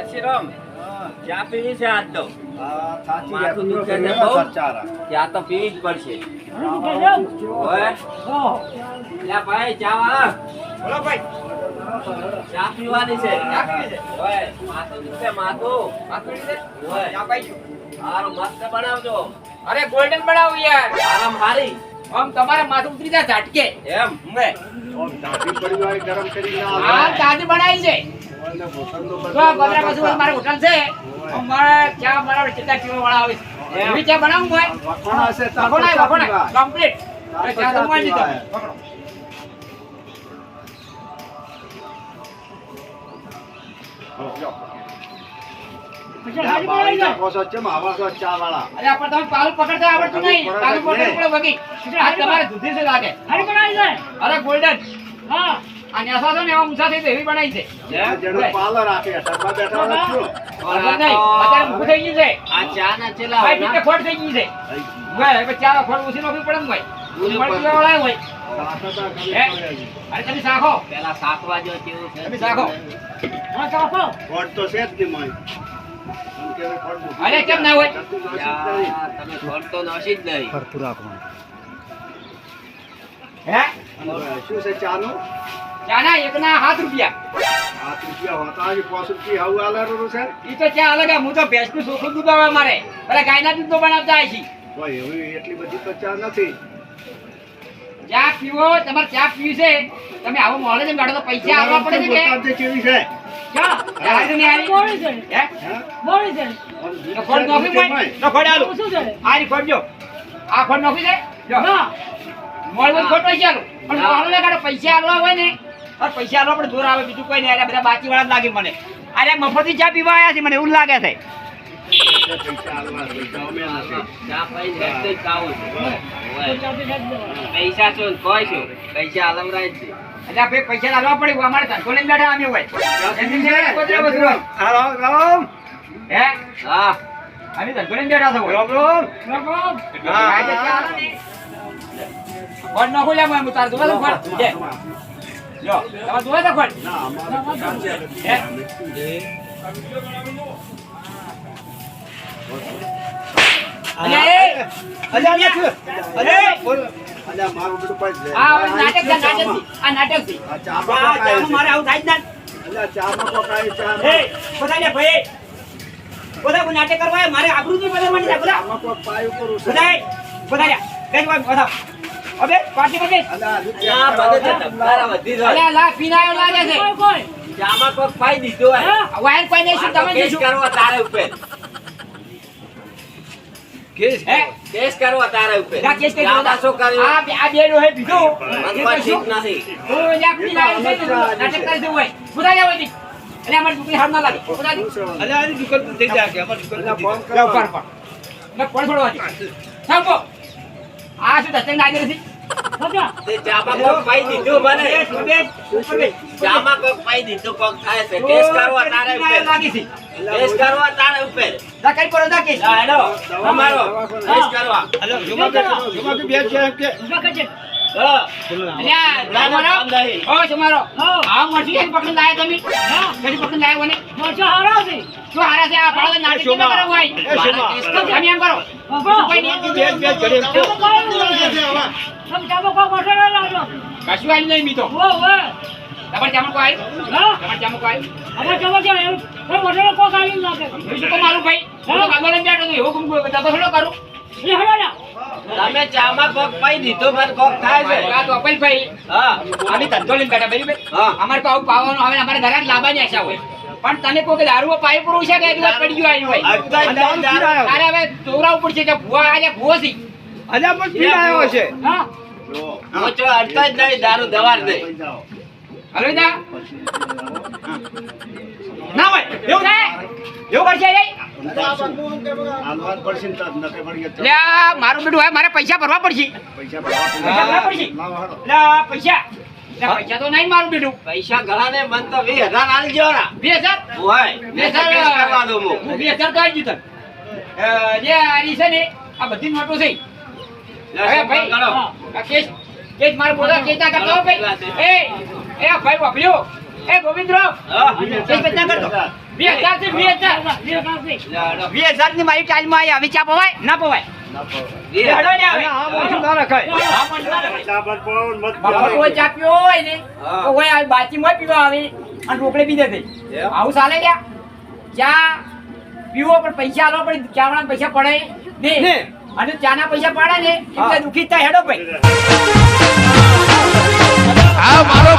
પરશુરામ ચા પીવી છે આજ તો સાચી માથું દુખે છે બહુ ચા તો પીવી જ પડશે ઓય લ્યા ભાઈ ચા વાળા બોલો ભાઈ ચા પીવાની છે ચા પીવી છે ઓય માથું દુખે માથું છે ઓય ચા પાઈ હારો મસ્ત બનાવજો અરે ગોલ્ડન બનાવો યાર આરામ હારી આમ તમારે માથું ઉતરી જાય ઝાટકે એમ મે દાદી પડી હોય ગરમ કરીને હા દાદી બનાવી છે તો ગોદરા બાજુ મારે હોટલ છે અમારે ચા બનાવવા કેટલા કિલો વાળા આવે છે એવી ચા બનાવું હોય વખોણા છે વખોણાય કમ્પ્લીટ ચા તો મળી તમે પકડો ચા વાળા અરે આપણે તમે પાલું પકડતા આવડતું નહીં પાલું પકડ પડે વગી આ તમારે દૂધી છે લાગે હારી બનાવી છે અરે ગોલ્ડન હા આ નેસા તો ને એવા ઊંચા થઈ તો એવી બનાવી છે જેનો પાલો રાખે સભા બેઠા નથી અરે નહીં અત્યારે ઊભું થઈ ગયું છે આ ચા ના ચેલા ભાઈ પીતે ખોટ થઈ ગઈ છે ભાઈ હવે ચા ખોટ ઉછી નોખવી પડે ને ભાઈ મળતી વાળા હોય અરે તમે સાખો પેલા સાકવા જો કેવું છે તમે સાખો હા ચાખો ખોટ તો છે જ નહીં મોય અરે કેમ ના હોય તમે ખોટ તો નોશી જ નહીં હે શું છે ચાનું ચાના એકના 7 રૂપિયા 7 રૂપિયા હોતા જ 5 રૂપિયા આવું આલારું છે ઈ તો ચા અલગ હું તો ભેંસનું ચોખ્ખું દૂધ આવે મારે પેલા ગાયના દૂધ તો બનાવતા આવી છે કોઈ એવી એટલી બધી તો ચા નથી ચા પીવો તમારે ચા પીવી છે તમે આવો મોડે જેમ ગાડો તો પૈસા આવવા પડે છે કે કેવી છે ચા ચાલે તો નહીં આલી મોડી છે હે મોડી છે તો ખોટ નોખી ભાઈ તો ખોટ આલો શું છે આરી ખોટ જો આ ખોટ નોખી દે જો ના મોડે ખોટ હોય ચાલો પણ મોડે ગાડો પૈસા આલવા હોય ને और પૈસા આલવા પડે દૂર આવે બીજું કોઈ નહીં આ બધા બાકી વાળા જ લાગે મને અરે મફતી ચા પીવા આયા છે મને એવું લાગે છે પૈસા આલવા પૈસા અમે નથી ચા પઈ છે તો કાવું છે તો ચાલતી ચાલતી પૈસા શું કોઈ શું પૈસા આલમરાય છે એટલે ભાઈ પૈસા આલવા પડે અમારે ધંધો લઈને બેઠા અમે હોય એમની જોડે કોતરા બધું હોય. રામ હે હા અમે ધંધો લઈને બેઠા છો રામ રામ કાયદે ચા આલો ને. ખોટ નાખો લે હું તાર જોવા દો ખોટ દે જો તમારે જોવા દો ખોટ ના અમારે હે અલ્યા મારું બધું પડી લે આ નાટક છે આ નાટક છે આ ચા માં મારે આવું થાય જ ના અલ્યા ચા માં પકાય ચા એ બધા લે ભાઈ બધા કોઈ નાટક કરવા આયા, મારે આબરૂ ની બદલવાની છે બધા માં કોઈ પાયું કરું છે બધા લે બેન ભાઈ બધા અબે પાર્ટી પર બેસ ચા બધે છે તમારા વધી અલે જાય લા પીનાયો લાગે છે કોઈ કોઈ ચામાં કોક પાઈ દીધો હોય વાયર કોઈ નહીં શું તમે કેસ શું કરવા તારે ઉપર કેસ હે કેસ કરવા તારે ઉપર લા કેસ કરી ચામાં શું કર્યું આ બે ડોહે પીધો મને કોઈ ઠીક નથી ઓ યા પીનાયો છે નાટક કરે છે હોય બધા લે હોય એટલે અમાર દુકાન હાર ના લાગે બધા અલ્યા આની દુકાન થઈ જાય કે અમારી દુકાન ફોન લે ઉપર પર મે કોણ છોડવા સાંભો આ શું ધતન લાગે નથી બધા તે ચામાં કોક પાઈ દીધું મને ઉપર બે ચામાં કોક પાઈ દીધું કોક થાય છે કેસ કરવા તારે ઉપર લાગી છે કેસ કરવા તારે ઉપર દા કરી પડો દા કેસ હા હેલો અમારો કેસ કરવા જમા કે બે છે એમ કે ઉભા કરજે હા અલ્યા તમારો ઓ તમારો આ મરસી કેમ પકડી લાયા તમે હા કેમ પકડી લાયા મને મોચો હારો છે શું હારા છે આ પાડો નાટક કેમ કરો ભાઈ તમે એમ કરો બાબા કોઈ નહીં બે ઘરે ચાલો કોઈ નહીં તમે ચાલો કોઈ મોટો ના લાવજો કશું આઈ નહીં મીતો ઓ ઓ તમારે જામો કોઈ હા તમારે જામો કોઈ હવે ચાલો કે કોઈ મોટો કોઈ કાઢી નાખે શું તો મારું ભાઈ હું ગાગોલે બેઠો તો એવો કમ દબો થોડો કરું લે હળો ના તમે ચામાં કોક પાઈ દીધું મને કોક થાય છે આ તો અપલ ભાઈ હા અમે ધંધો લઈને બેઠા બરાબર હા. અમારે પાવ પાવાનો હવે અમારે ઘરે લાવવાની આશા હોય પણ તને કોઈ દારૂ પાઈ પૂરું છે કે એક દિવસ પડી ગયો આવી હોય તારે હવે ચોરા ઉપર છે કે ભુવા આજે ભુવો છે અલ્યા પણ પી આવ્યો છે હા ઓછો અડતા જ નહીં દારૂ દવાર દે હલો જા ના હોય એવું થાય એવું કરશે રે હાલવાન પડશે ને તો નકે પડી ગયા લે મારું બેટું હોય મારે પૈસા ભરવા પડશે પૈસા પૈસા ભરવા પડશે લાવો હાલો લે પૈસા લે પૈસા તો નહીં મારું બેટું પૈસા ઘણા ને મન તો 20,000 આલજો રા 2000 ઓય ને કેસ કરવા દો મુ હું 2000 તો આવી જતો જે આરી છે ને આ બધી નોટો છે હવે ભાઈ કરો આ કેસ કેસ મારો બોલા કેતા કરતો હો ભાઈ એ આ ભાઈ વાપર્યો એ ગોવિંદરાવ હા કેસ કેટલા કરતો 20,000 થી 20,000. 20,000 ની મારી ટાઈમમાં આવી આવી ચા પવાય ના પવાય હેડો ને હવે. આ પાછું ના રખાય. આ પણ ના રખાય. ચા પર પડાવો ને મત બાપા પીવો. કોઈ ચા પીવો હોય ને હા. તો કોઈ આ બાચીમાં પીવા આવે અને રોકડે પી દે એમ? આવું ચાલે લ્યા ચા પીવો પણ પૈસા આલો પણ ચાવાના પૈસા પડે નહીં અને ચાના પૈસા પડે ને એટલે દુખી થાય હેડો ભાઈ આ મારો